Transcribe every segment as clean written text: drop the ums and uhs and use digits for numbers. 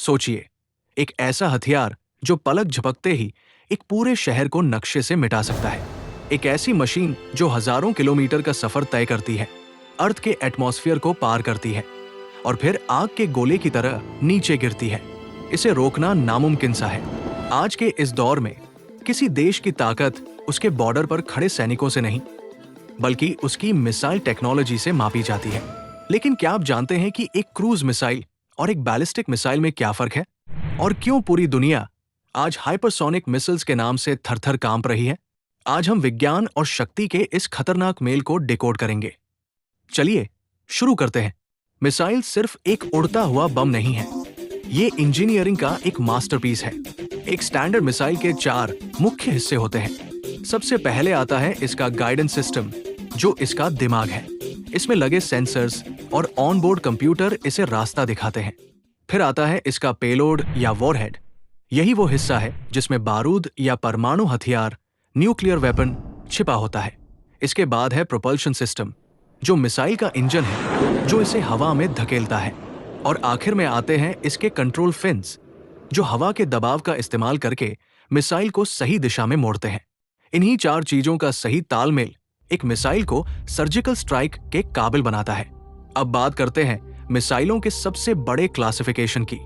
सोचिए, एक ऐसा हथियार जो पलक झपकते ही एक पूरे शहर को नक्शे से मिटा सकता है। एक ऐसी मशीन जो हजारों किलोमीटर का सफर तय करती है, अर्थ के एटमॉस्फेयर को पार करती है और फिर आग के गोले की तरह नीचे गिरती है। इसे रोकना नामुमकिन सा है। आज के इस दौर में किसी देश की ताकत उसके बॉर्डर पर खड़े सैनिकों से नहीं, बल्कि उसकी मिसाइल टेक्नोलॉजी से मापी जाती है। लेकिन क्या आप जानते हैं कि एक क्रूज मिसाइल और एक बैलिस्टिक मिसाइल में क्या फर्क है? और क्यों पूरी दुनिया आज हाइपरसोनिक मिसाइल्स के नाम से थर-थर कांप रही है? आज हम विज्ञान और शक्ति के इस खतरनाक मेल को डिकोड करेंगे। चलिए शुरू करते हैं। मिसाइल सिर्फ एक उड़ता हुआ बम नहीं है, ये इंजीनियरिंग का एक मास्टरपीस है। एक स्टैंडर्ड मिसाइल के 4 मुख्य हिस्से होते हैं। सबसे पहले आता है इसका गाइडेंस सिस्टम, जो इसका दिमाग है। इसमें लगे सेंसर्स और ऑनबोर्ड कंप्यूटर इसे रास्ता दिखाते हैं। फिर आता है इसका पेलोड या वॉरहेड। यही वो हिस्सा है जिसमें बारूद या परमाणु हथियार, न्यूक्लियर वेपन छिपा होता है। इसके बाद है प्रोपल्शन सिस्टम, जो मिसाइल का इंजन है, जो इसे हवा में धकेलता है। और आखिर में आते हैं इसके कंट्रोल फिन्स, जो हवा के दबाव का इस्तेमाल करके मिसाइल को सही दिशा में मोड़ते हैं। इन्हीं 4 चीजों का सही तालमेल एक मिसाइल को सर्जिकल स्ट्राइक के काबिल बनाता है। अब बात करते हैं मिसाइलों के सबसे बड़े क्लासिफिकेशन की।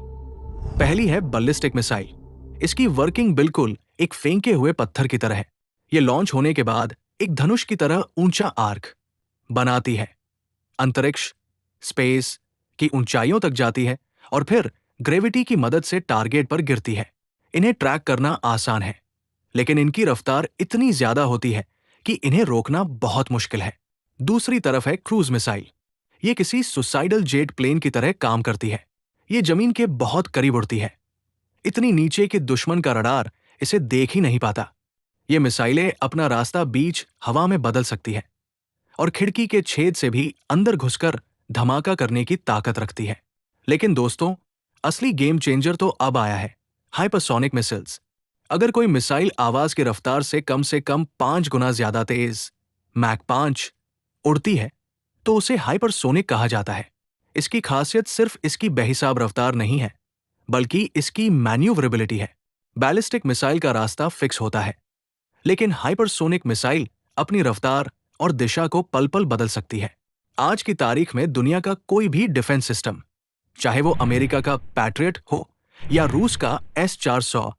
पहली है बैलिस्टिक मिसाइल। इसकी वर्किंग बिल्कुल एक फेंके हुए पत्थर की तरह है। यह लॉन्च होने के बाद एक धनुष की तरह ऊंचा आर्क बनाती है, अंतरिक्ष स्पेस की ऊंचाइयों तक जाती है और फिर ग्रेविटी की मदद से टारगेट पर गिरती है। इन्हें ट्रैक करना आसान है, लेकिन इनकी रफ्तार इतनी ज्यादा होती है कि इन्हें रोकना बहुत मुश्किल है। दूसरी तरफ है क्रूज मिसाइल। ये किसी सुसाइडल जेट प्लेन की तरह काम करती है। ये जमीन के बहुत करीब उड़ती है, इतनी नीचे कि दुश्मन का रडार इसे देख ही नहीं पाता। ये मिसाइलें अपना रास्ता बीच हवा में बदल सकती है और खिड़की के छेद से भी अंदर घुसकर धमाका करने की ताकत रखती है। लेकिन दोस्तों, असली गेम चेंजर तो अब आया है, हाइपरसोनिक मिसाइल्स। अगर कोई मिसाइल आवाज की रफ्तार से कम 5 गुना ज्यादा तेज, मैक 5 उड़ती है, तो उसे हाइपरसोनिक कहा जाता है। इसकी खासियत सिर्फ इसकी बेहिसाब रफ्तार नहीं है, बल्कि इसकी मैन्यूवरेबिलिटी है। बैलिस्टिक मिसाइल का रास्ता फिक्स होता है, लेकिन हाइपरसोनिक मिसाइल अपनी रफ्तार और दिशा को पल पल बदल सकती है। आज की तारीख में दुनिया का कोई भी डिफेंस सिस्टम, चाहे वो अमेरिका का पैट्रियट हो या रूस का S-400,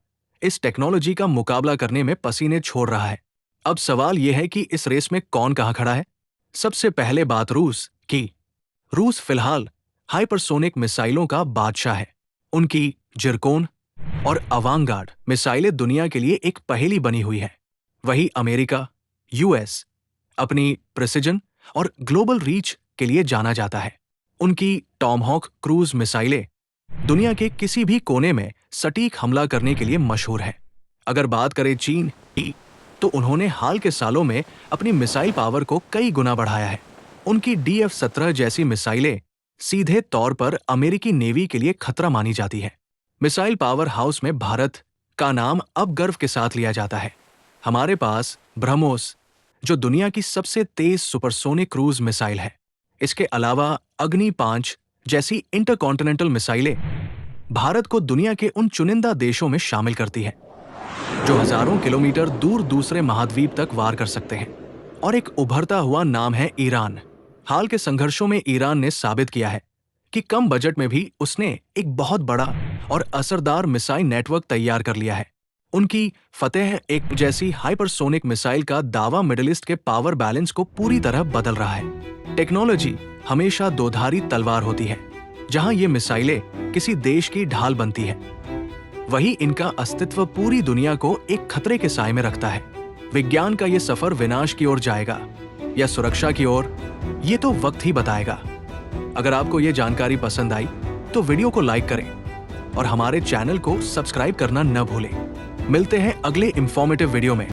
इस टेक्नोलॉजी का मुकाबला करने में पसीने छोड़ रहा है। अब सवाल यह है कि इस रेस में कौन कहां खड़ा है। सबसे पहले बात रूस की। रूस फिलहाल हाइपरसोनिक मिसाइलों का बादशाह है। उनकी जिरकोन और अवांगार्ड मिसाइलें दुनिया के लिए एक पहेली बनी हुई है। वही अमेरिका, US अपनी प्रिसिजन और ग्लोबल रीच के लिए जाना जाता है। उनकी टॉमहॉक क्रूज मिसाइलें दुनिया के किसी भी कोने में सटीक हमला करने के लिए मशहूर है। अगर बात करें चीन की, तो उन्होंने हाल के सालों में अपनी मिसाइल पावर को कई गुना बढ़ाया है। उनकी DF-17 जैसी मिसाइलें सीधे तौर पर अमेरिकी नेवी के लिए खतरा मानी जाती है। मिसाइल पावर हाउस में भारत का नाम अब गर्व के साथ लिया जाता है। हमारे पास ब्रह्मोस, जो दुनिया की सबसे तेज सुपरसोनिक क्रूज मिसाइल है। इसके अलावा अग्नि 5 जैसी इंटरकॉन्टिनेंटल मिसाइलें भारत को दुनिया के उन चुनिंदा देशों में शामिल करती है, जो हजारों किलोमीटर दूर दूसरे महाद्वीप तक वार कर सकते हैं। और एक उभरता हुआ नाम है ईरान। हाल के संघर्षों में ईरान ने साबित किया है कि कम बजट में भी उसने एक बहुत बड़ा और असरदार मिसाइल नेटवर्क तैयार कर लिया है। उनकी फतेह एक जैसी हाइपरसोनिक मिसाइल का दावा मिडिल ईस्ट के पावर बैलेंस को पूरी तरह बदल रहा है। टेक्नोलॉजी हमेशा दोधारी तलवार होती है। जहां ये मिसाइलें किसी देश की ढाल बनती है, वही इनका अस्तित्व पूरी दुनिया को एक खतरे के साए में रखता है। विज्ञान का ये सफर विनाश की ओर जाएगा या सुरक्षा की ओर, ये तो वक्त ही बताएगा। अगर आपको ये जानकारी पसंद आई तो वीडियो को लाइक करें और हमारे चैनल को सब्सक्राइब करना न भूलें। मिलते हैं अगले इंफॉर्मेटिव वीडियो में।